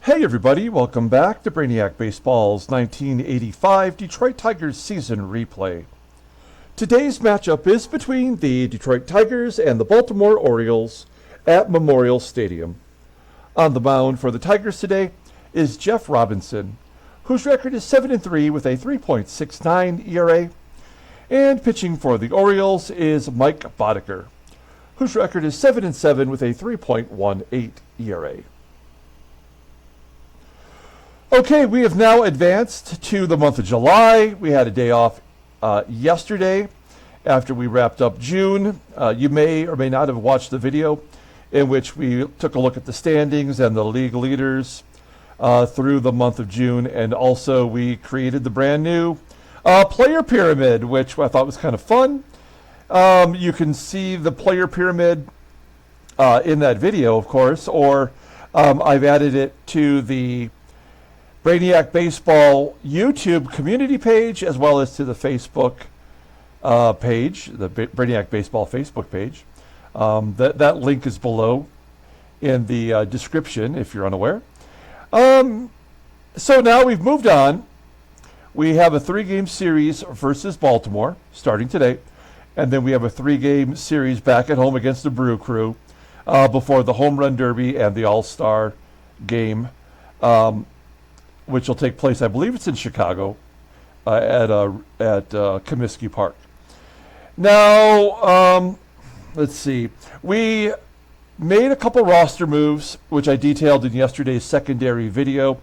Hey everybody, welcome back to Brainiac Baseball's 1985 Detroit Tigers season replay. Today's matchup is between the Detroit Tigers and the Baltimore Orioles at Memorial Stadium. On the mound for the Tigers today is Jeff Robinson, whose record is 7-3 with a 3.69 ERA. And pitching for the Orioles is Mike Boddicker, whose record is 7-7 with a 3.18 ERA. Okay, we have now advanced to the month of July. We had a day off yesterday after we wrapped up June. You may or may not have watched the video in which we took a look at the standings and the league leaders through the month of June. And also we created the brand new player pyramid, which I thought was kind of fun. You can see the player pyramid in that video, of course, or I've added it to the Brainiac Baseball YouTube community page, as well as to the Facebook page, the Brainiac Baseball Facebook page. That link is below in the description if you're unaware. So now we've moved on. We have a 3-game series versus Baltimore starting today, and then we have a 3-game series back at home against the Brew Crew before the Home Run Derby and the All-Star game, which will take place, I believe it's in Chicago, at Comiskey Park. Now, let's see. We made a couple roster moves, which I detailed in yesterday's secondary video.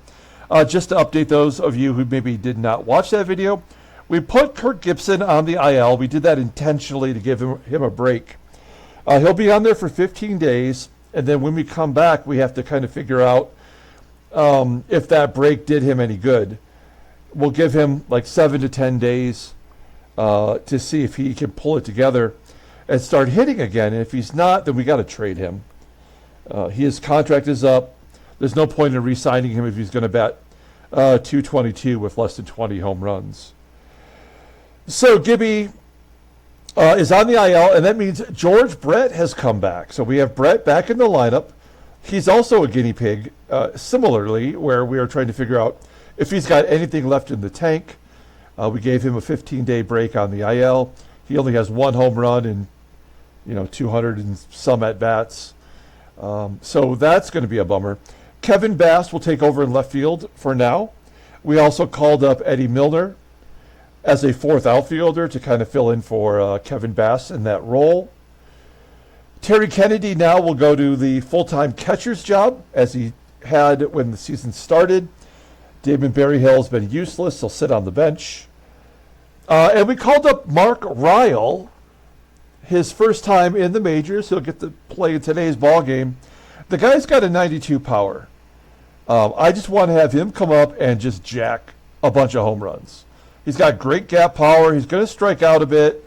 Just to update those of you who maybe did not watch that video, we put Kirk Gibson on the IL. We did that intentionally to give him a break. He'll be on there for 15 days, and then when we come back, we have to kind of figure out if that break did him any good. We'll give him like 7 to 10 days to see if he can pull it together and start hitting again. And if he's not, then we got to trade him. His contract is up. There's no point in re-signing him if he's going to bat .222 with less than 20 home runs. So Gibby is on the IL, and that means George Brett has come back. So we have Brett back in the lineup. He's also a guinea pig, similarly, where we are trying to figure out if he's got anything left in the tank. We gave him a 15-day break on the IL. He only has 1 home run and 200 and some at-bats. So that's going to be a bummer. Kevin Bass will take over in left field for now. We also called up Eddie Milner as a 4th outfielder to kind of fill in for Kevin Bass in that role. Terry Kennedy now will go to the full-time catcher's job, as he had when the season started. Damon Berryhill has been useless. He'll sit on the bench. And we called up Mark RYAL, his first time in the majors. He'll get to play in today's ball game. The guy's got a 92 power. I just want to have him come up and just jack a bunch of home runs. He's got great gap power. He's going to strike out a bit.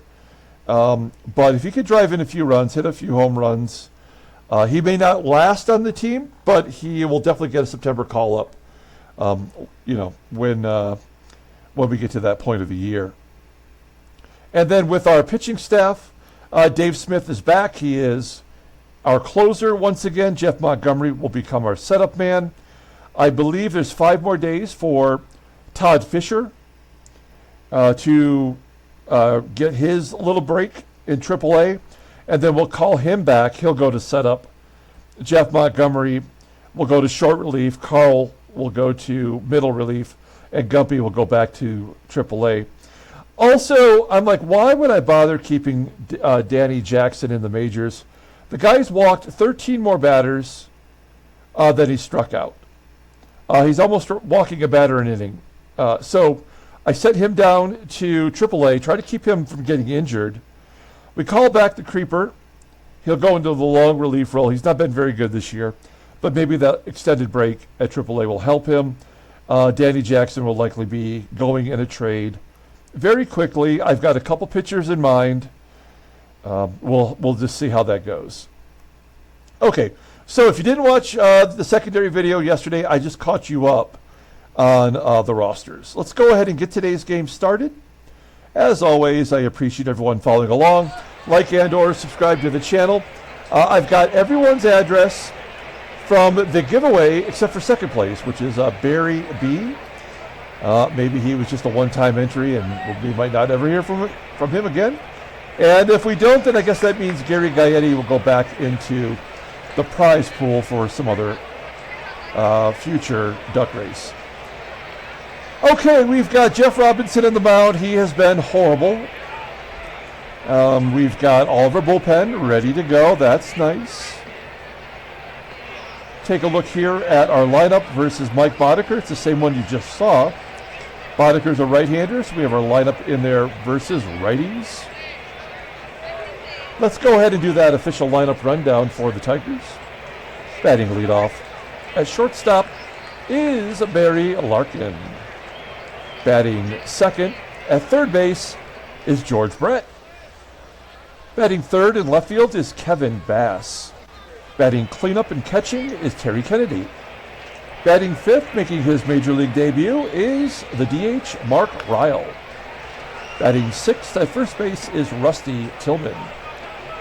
But if he could drive in a few runs, hit a few home runs, he may not last on the team, but he will definitely get a September call-up, when we get to that point of the year. And then with our pitching staff, Dave Smith is back. He is our closer once again. Jeff Montgomery will become our setup man. I believe there's 5 more days for Todd Fisher to get his little break in AAA, and then we'll call him back. He'll go to setup. Jeff Montgomery will go to short relief. Carl will go to middle relief, and Gumpy will go back to AAA. Also, I'm like, why would I bother keeping Danny Jackson in the majors? The guy's walked 13 more batters than he struck out. He's almost walking a batter an inning. So I sent him down to AAA, try to keep him from getting injured. We call back the creeper. He'll go into the long relief role. He's not been very good this year, but maybe that extended break at AAA will help him. Danny Jackson will likely be going in a trade very quickly. I've got a couple pitchers in mind. We'll just see how that goes. Okay, so if you didn't watch the secondary video yesterday, I just caught you up on the rosters. Let's go ahead and get today's game started. As always, I appreciate everyone following along. Like and or subscribe to the channel. I've got everyone's address from the giveaway, except for second place, which is Barry B. Maybe he was just a one-time entry, and we might not ever hear from him again. And if we don't, then I guess that means Gary Gaetti will go back into the prize pool for some other future duck race. Okay, we've got Jeff Robinson in the mound. He has been horrible. We've got all of our bullpen ready to go. That's nice. Take a look here at our lineup versus Mike Boddicker. It's the same one you just saw. Boddicker's a right-hander, so we have our lineup in there versus righties. Let's go ahead and do that official lineup rundown for the Tigers. Batting leadoff at shortstop is Barry Larkin. Batting second at third base is George Brett. Batting third in left field is Kevin Bass. Batting cleanup and catching is Terry Kennedy. Batting fifth, making his major league debut, is the DH Mark RYAL. Batting sixth at first base is Rusty Tillman.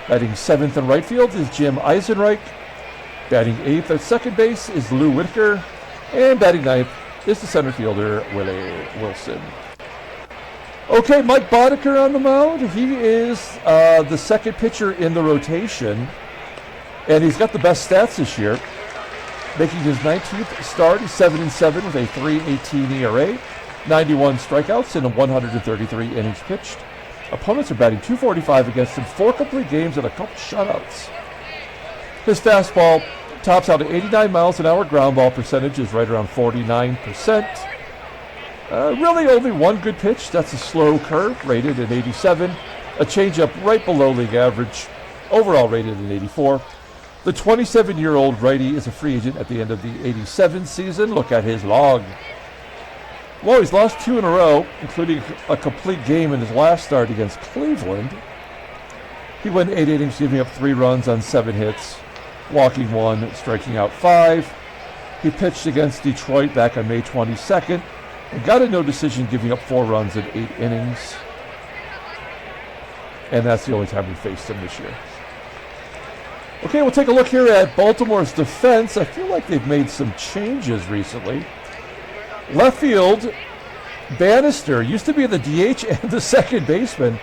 Batting seventh in right field is Jim Eisenreich. Batting eighth at second base is Lou Whitaker. And batting ninth is the center fielder, Willie Wilson. Okay, Mike Boddicker on the mound. He is the second pitcher in the rotation. And he's got the best stats this year. Making his 19th start, he's 7-7 with a 3.18 ERA, 91 strikeouts in 133 innings pitched. Opponents are batting .245 against him, 4 complete games and a couple shutouts. His fastball tops out at 89 miles an hour. Ground ball percentage is right around 49%. Really only one good pitch. That's a slow curve, rated at 87. A changeup right below league average, overall rated at 84. The 27-year-old righty is a free agent at the end of the 87 season. Look at his log. Well, he's lost 2 in a row, including a complete game in his last start against Cleveland. He went 8 innings, giving up 3 runs on 7 hits, walking 1, striking out 5. He pitched against Detroit back on May 22nd and got a no decision, giving up 4 runs in 8 innings. And that's the only time we faced him this year. Okay, we'll take a look here at Baltimore's defense. I feel like they've made some changes recently. Left field, Bannister, used to be the DH and the second baseman,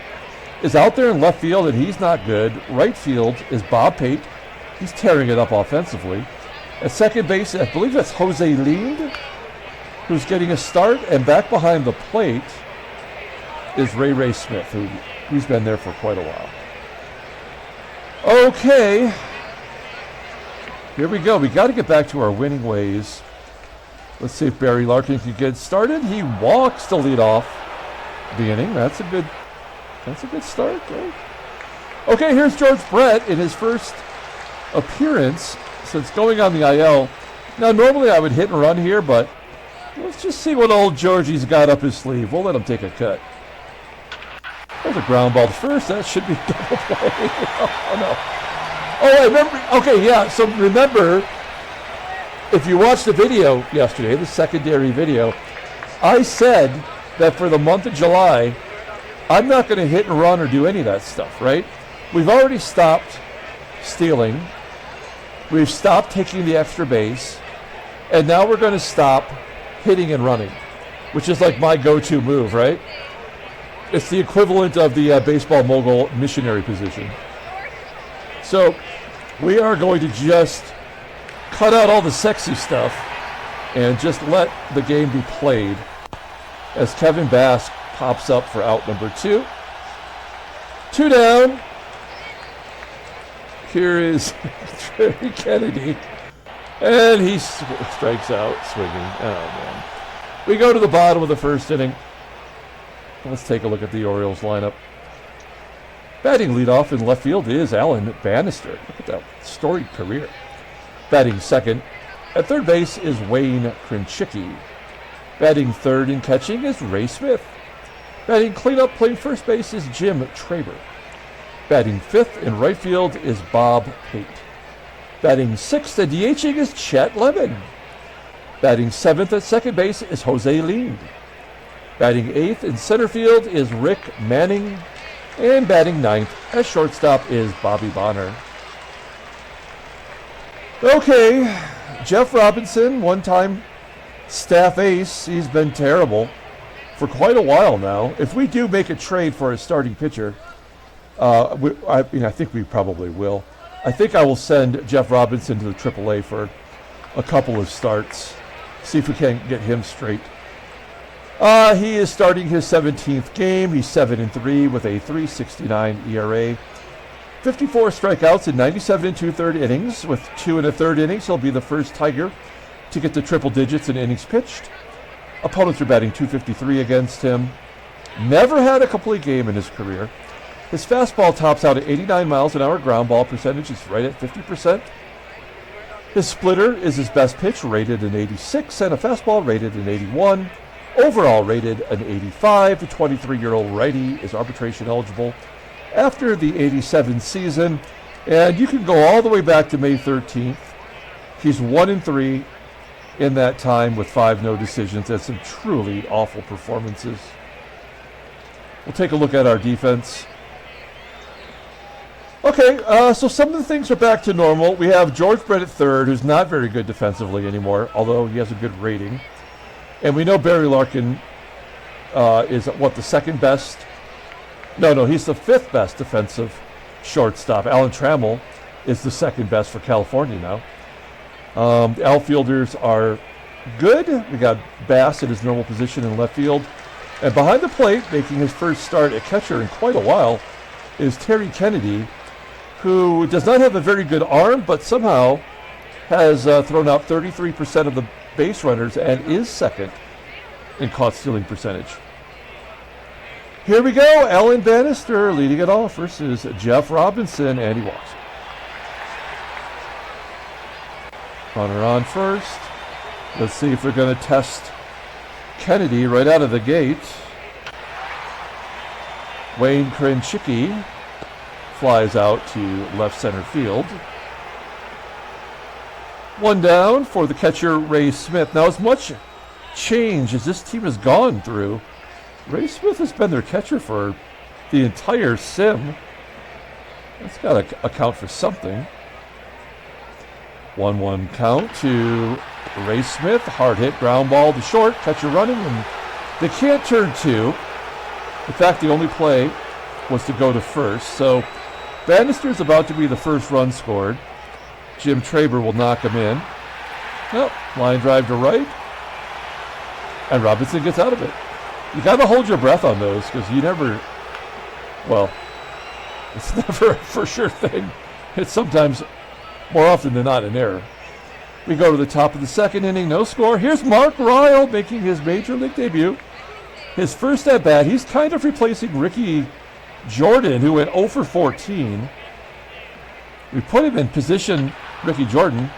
is out there in left field, and he's not good. Right field is Bob Pate. He's tearing it up offensively. At second base, I believe that's Jose Lind, who's getting a start. And back behind the plate is Ray Smith, who's been there for quite a while. Okay, here we go. We got to get back to our winning ways. Let's see if Barry Larkin can get started. He walks to lead off the inning. That's a good start. Right? Okay, here's George Brett in his first appearance since going on the IL. Now, normally I would hit and run here, but let's just see what old Georgie's got up his sleeve. We'll let him take a cut. There's a ground ball to first. That should be double play. Oh, no. Oh, I remember. Okay, yeah. So remember, if you watched the video yesterday, the secondary video, I said that for the month of July, I'm not going to hit and run or do any of that stuff, right? We've already stopped stealing. We've stopped taking the extra base. And now we're going to stop hitting and running, which is like my go-to move, right? It's the equivalent of the baseball mogul missionary position. So we are going to just cut out all the sexy stuff and just let the game be played as Kevin Bass pops up for out number 2. 2 down. Here is Terry Kennedy. And he strikes out swinging. Oh, man. We go to the bottom of the first inning. Let's take a look at the Orioles lineup. Batting leadoff in left field is Alan Bannister. Look at that storied career. Batting second at third base is Wayne KRENCHICKI. Batting third and catching is Ray Smith. Batting cleanup playing first base is Jim TRABER. Batting fifth in right field is Bob Pate. Batting sixth and DHing is Chet Lemon. Batting seventh at second base is Jose Lind. Batting eighth in center field is Rick Manning. And batting ninth at shortstop is Bobby Bonner. Okay, Jeff Robinson, one-time staff ace. He's been terrible for quite a while now. If we do make a trade for a starting pitcher, I think we probably will. I think I will send Jeff Robinson to the AAA for a couple of starts. See if we can get him straight. He is starting his 17th game. He's 7-3 with a 3.69 ERA. 54 strikeouts in 97 2/3 innings. With 2 1/3 innings, he'll be the first Tiger to get to triple digits in innings pitched. Opponents are batting .253 against him. Never had a complete game in his career. His fastball tops out at 89 miles an hour. Ground ball percentage is right at 50%. His splitter is his best pitch, rated an 86, and a fastball rated an 81. Overall rated an 85. The 23-year-old righty is arbitration eligible after the 87 season, and you can go all the way back to May 13th. He's 1-3 in that time with 5 no decisions and some truly awful performances. We'll take a look at our defense. Okay, so some of the things are back to normal. We have George Brett at third, who's not very good defensively anymore, although he has a good rating. And we know Barry Larkin is, the second best? No, he's the 5th best defensive shortstop. Alan Trammell is the second best for California now. The outfielders are good. We got Bass in his normal position in left field. And behind the plate, making his first start at catcher in quite a while, is Terry Kennedy, who does not have a very good arm, but somehow has thrown out 33% of the base runners and is second in caught stealing percentage. Here we go. Alan Bannister leading it off versus Jeff Robinson, and he walks. Runner on first. Let's see if they're going to test Kennedy right out of the gate. Wayne KRENCHICKI flies out to left center field. One down for the catcher, Ray Smith. Now, as much change as this team has gone through, Ray Smith has been their catcher for the entire sim. That's got to account for something. 1-1 count to Ray Smith. Hard hit, ground ball to short. Catcher running, and they can't turn 2. In fact, the only play was to go to first. So Bannister's about to be the first run scored. Jim TRABER will knock him in. Line drive to right. And Robinson gets out of it. You got to hold your breath on those because you never, it's never a for sure thing. It's sometimes, more often than not, an error. We go to the top of the second inning, no score. Here's Mark RYAL making his major league debut. His first at bat, he's kind of replacing Ricky Jordan, who went 0 for 14. We put him in position, Ricky Jordan,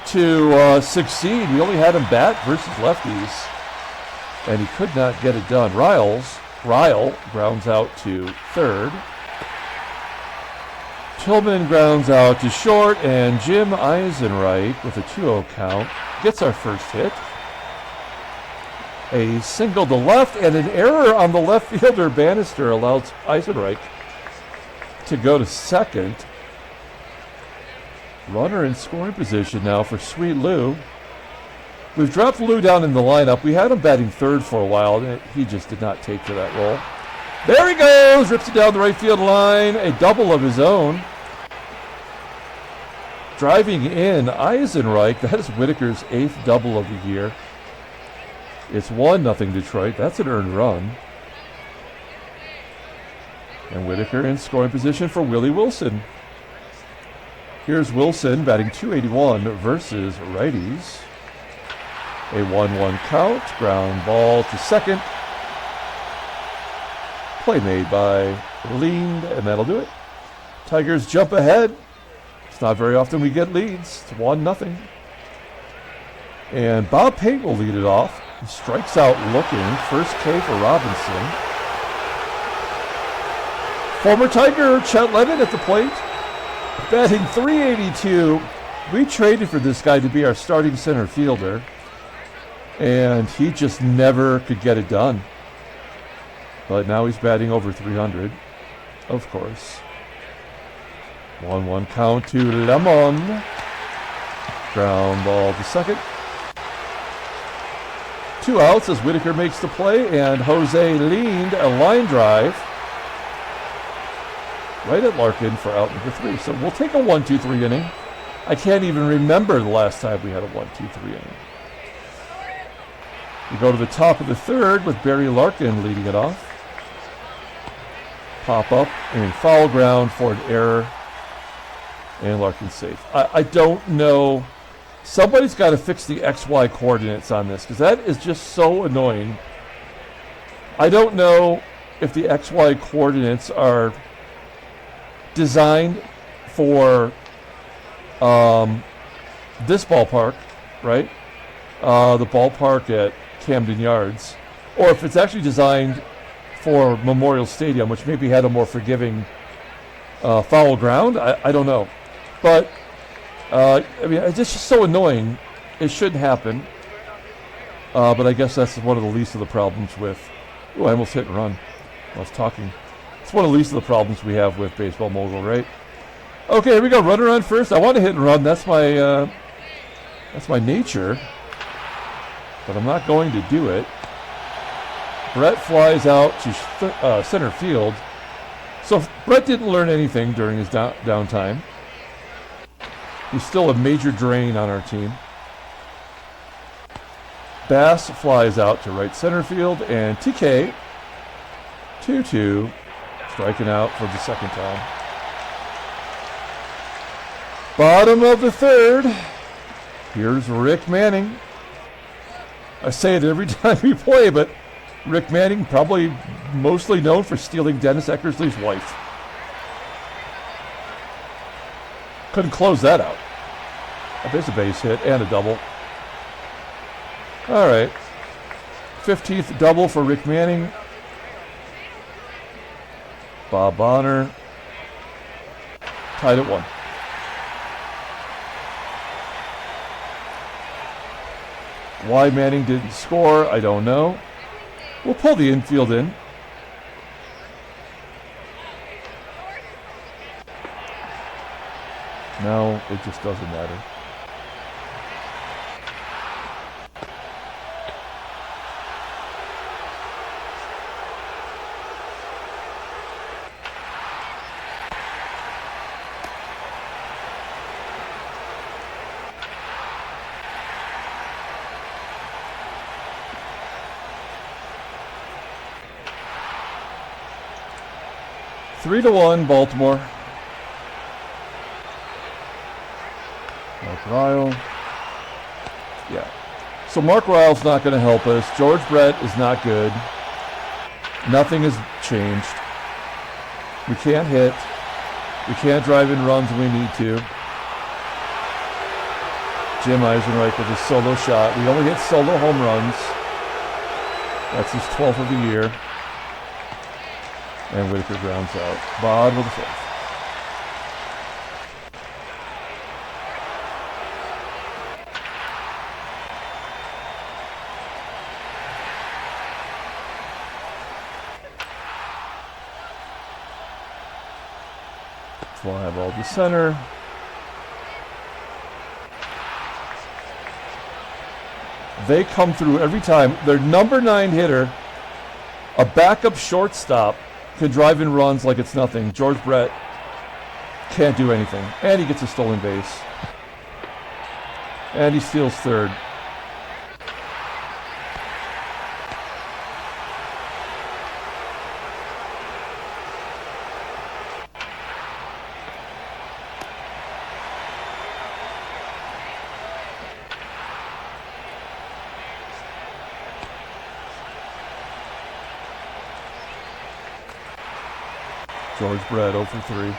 to succeed. We only had him bat versus lefties, and he could not get it done. RYAL grounds out to third. Tillman grounds out to short, and Jim EISENREICH with a 2-0 count gets our first hit. A single to left, and an error on the left fielder. Bannister allows EISENREICH to go to second. Runner in scoring position now for Sweet Lou. We've dropped Lou down in the lineup. We had him batting third for a while, and he just did not take to that role. There he goes, rips it down the right field line, a double of his own. Driving in EISENREICH, that is Whitaker's 8th double of the year. It's 1-0 Detroit. That's an earned run. And Whitaker in scoring position for Willie Wilson. Here's Wilson batting .281 versus righties. A 1-1 count. Ground ball to second. Play made by Lean, and that'll do it. Tigers jump ahead. It's not very often we get leads. It's 1-0. And Bob Pate will lead it off. He strikes out looking. First K for Robinson. Former Tiger Chet at the plate. Batting .382. We traded for this guy to be our starting center fielder, and he just never could get it done. But now he's batting over .300, of course. 1-1 count to Lemon. Ground ball to second. 2 outs as Whitaker makes the play, and Jose leaned a line drive right at Larkin for out number 3. So we'll take a 1-2-3 inning. I can't even remember the last time we had a 1-2-3 inning. We go to the top of the third with Barry Larkin leading it off. Pop up and foul ground for an error, and Larkin safe. I don't know. Somebody's got to fix the XY coordinates on this because that is just so annoying. I don't know if the XY coordinates are designed for this ballpark, right? The ballpark at Camden Yards, or if it's actually designed for Memorial Stadium, which maybe had a more forgiving foul ground. I don't know. But, I mean, it's just so annoying. It shouldn't happen. But I guess that's one of the least of the problems with... Oh, I almost hit and run while I was talking. It's one of the least of the problems we have with Baseball Mogul, right? Okay, here we go. Runner on first. I want to hit and run. That's my nature. But I'm not going to do it. Brett flies out to center field. So Brett didn't learn anything during his downtime. He's still a major drain on our team. Bass flies out to right center field, and TK 2-2, striking out for the second time. Bottom of the third. Here's Rick Manning. I say it every time we play, but Rick Manning, probably mostly known for stealing Dennis Eckersley's wife. Couldn't close that out. There's a base hit and a double. All right. 15th double for Rick Manning. Bob Bonner tied at 1. Why Manning didn't score, I don't know. We'll pull the infield in. No, it just doesn't matter. Three to 1, Baltimore. Mark Ryal. Yeah. So Mark Ryal's not going to help us. George Brett is not good. Nothing has changed. We can't hit. We can't drive in runs when we need to. Jim Eisenreich with his solo shot. We only hit solo home runs. That's his 12th of the year. And Whitaker grounds out. Bod with the 4th. Fly ball to center. They come through every time. Their number 9 hitter, a backup shortstop, can drive in runs like it's nothing. George Brett can't do anything. And he gets a stolen base. And he steals third. George Brett 0 for 3.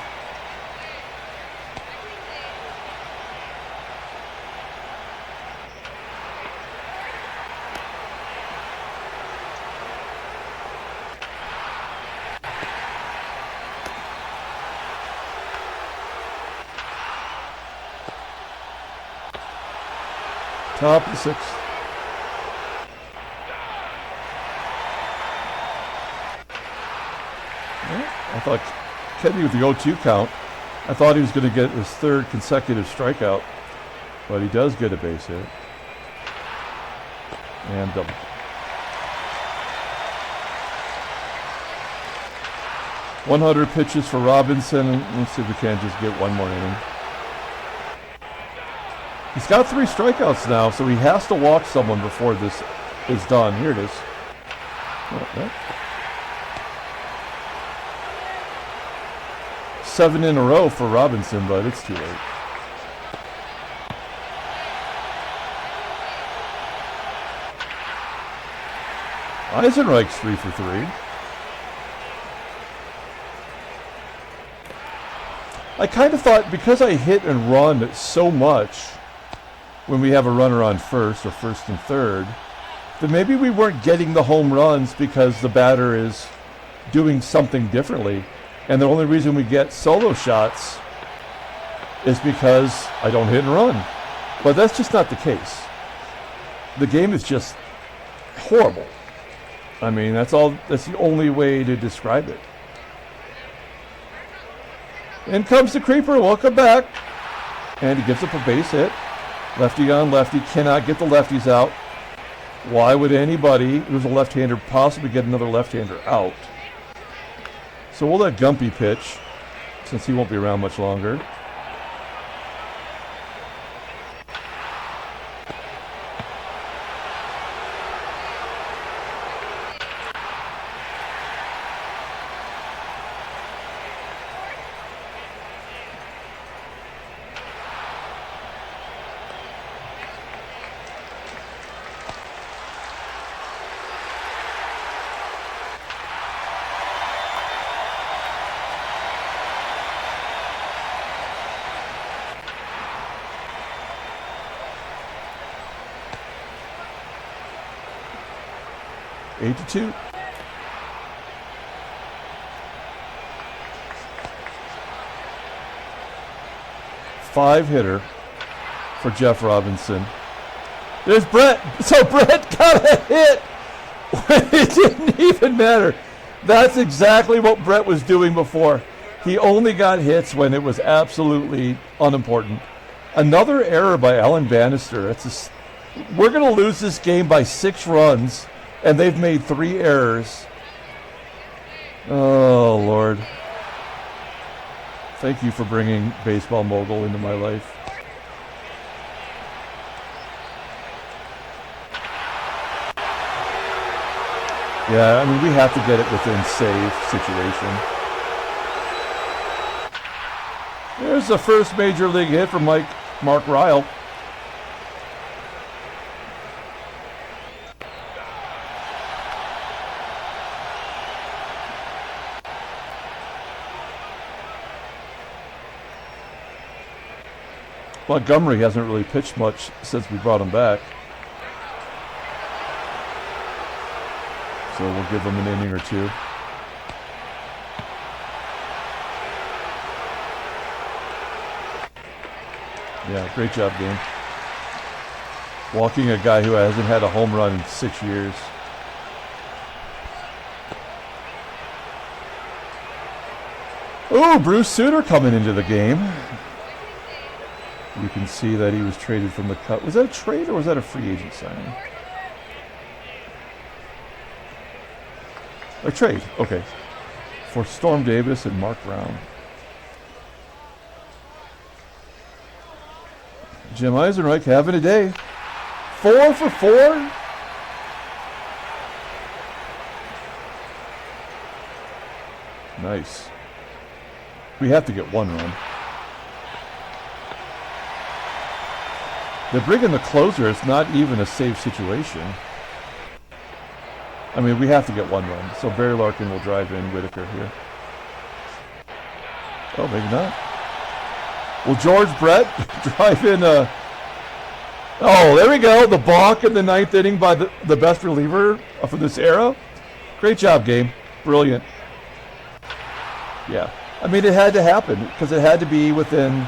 Top of the 6th. I thought Kenny with the 0-2 count. I thought he was going to get his 3rd consecutive strikeout. But he does get a base hit. And double. .100 pitches for Robinson. Let's see if we can't just get one more inning. He's got 3 strikeouts now, so he has to walk someone before this is done. Here it is. Oh, yeah. 7 in a row for Robinson, but it's too late. EISENREICH's 3 for 3. I kind of thought because I hit and run so much when we have a runner on first or first and third, that maybe we weren't getting the home runs because the batter is doing something differently. And the only reason we get solo shots is because I don't hit and run. But that's just not the case. The game is just horrible. I mean, that's the only way to describe it. In comes the creeper, welcome back. And he gives up a base hit. Lefty on lefty, cannot get the lefties out. Why would anybody who's a left-hander possibly get another left-hander out? So we'll let Gumpy pitch, since he won't be around much longer. Eight to 2. Five hitter for Jeff Robinson. There's Brett. So Brett got a hit when it didn't even matter. That's exactly what Brett was doing before. He only got hits when it was absolutely unimportant. Another error by Alan Bannister. We're going to lose this game by 6 runs. And they've made 3 errors. Oh, Lord. Thank you for bringing Baseball Mogul into my life. Yeah, I mean, we have to get it within save situation. There's the first major league hit from Mark RYAL. Montgomery hasn't really pitched much since we brought him back. So we'll give him an inning or 2. Yeah, great job, game. Walking a guy who hasn't had a home run in 6 years. Ooh, Bruce Sutter coming into the game. You can see that he was traded from the Cubs. Was that a trade or was that a free agent signing? A trade, okay. For Storm Davis and Mark Brown. Jim EISENREICH having a day. 4 for 4. Nice. We have to get 1 run. They're bringing the closer. It's not even a safe situation. I mean, we have to get 1 run. So Barry Larkin will drive in Whitaker here. Oh, maybe not. Will George Brett drive in Oh, there we go. The balk in the 9th inning by the best reliever for this era. Great job, game. Brilliant. Yeah. I mean, it had to happen because it had to be within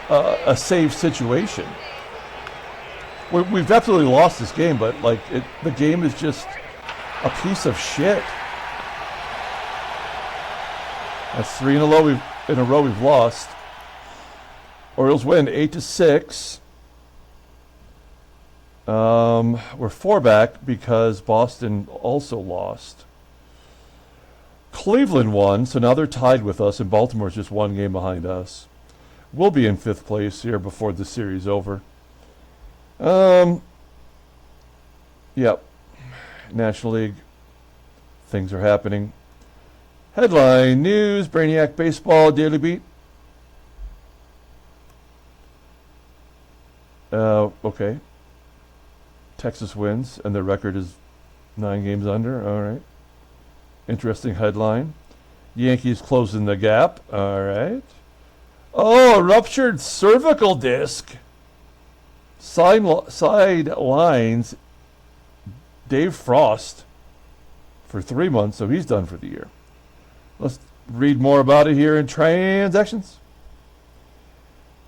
a safe situation. We've definitely lost this game, but the game is just a piece of shit. That's 3 in a row we've lost. Orioles win 8-6. We're 4 back because Boston also lost. Cleveland won, so now they're tied with us, and Baltimore's just 1 game behind us. We'll be in 5th place here before the series over. Yep. National League. Things are happening. Headline news, Brainiac Baseball Daily Beat. Okay. Texas wins, and their record is 9 games under. All right. Interesting headline. Yankees closing the gap. All right. Oh, ruptured cervical disc. Sidelines Dave Frost for 3 months, so he's done for the year. Let's read more about it here in transactions.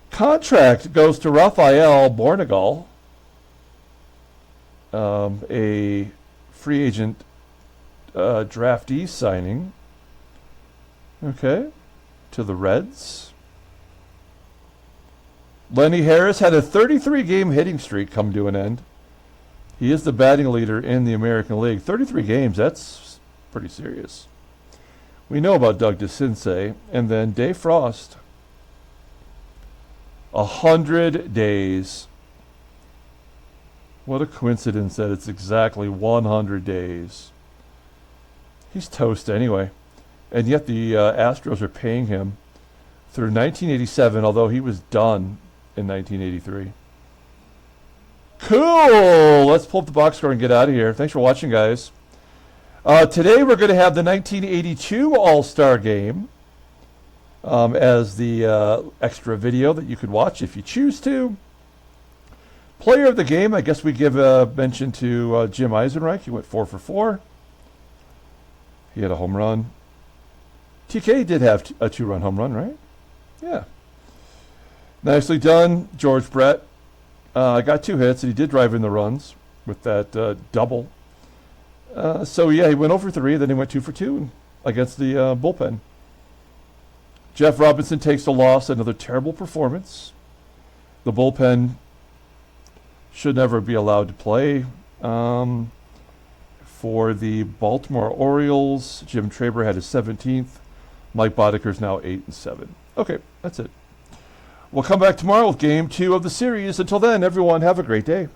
Contract goes to Rafael Bornegal, a free agent draftee signing. Okay, to the Reds. Lenny Harris had a 33-game hitting streak come to an end. He is the batting leader in the American League. 33 games, that's pretty serious. We know about Doug DeCinces. And then Dave Frost. 100 days. What a coincidence that it's exactly 100 days. He's toast anyway. And yet the Astros are paying him through 1987, although he was done in 1983. Cool! Let's pull up the box score and get out of here. Thanks for watching, guys. Today we're going to have the 1982 All-Star Game as the extra video that you could watch if you choose to. Player of the game, I guess we give a mention to Jim Eisenreich. He went 4 for 4. He had a home run. TK did have a 2-run home run, right? Yeah. Nicely done, George Brett. Got 2 hits, and he did drive in the runs with that double. So, yeah, he went 0 for 3, then he went 2 for 2 against the bullpen. Jeff Robinson takes the loss, another terrible performance. The bullpen should never be allowed to play. For the Baltimore Orioles, Jim TRABER had his 17th. Mike Boddicker's now 8-7. Okay, that's it. We'll come back tomorrow with Game 2 of the series. Until then, everyone, have a great day.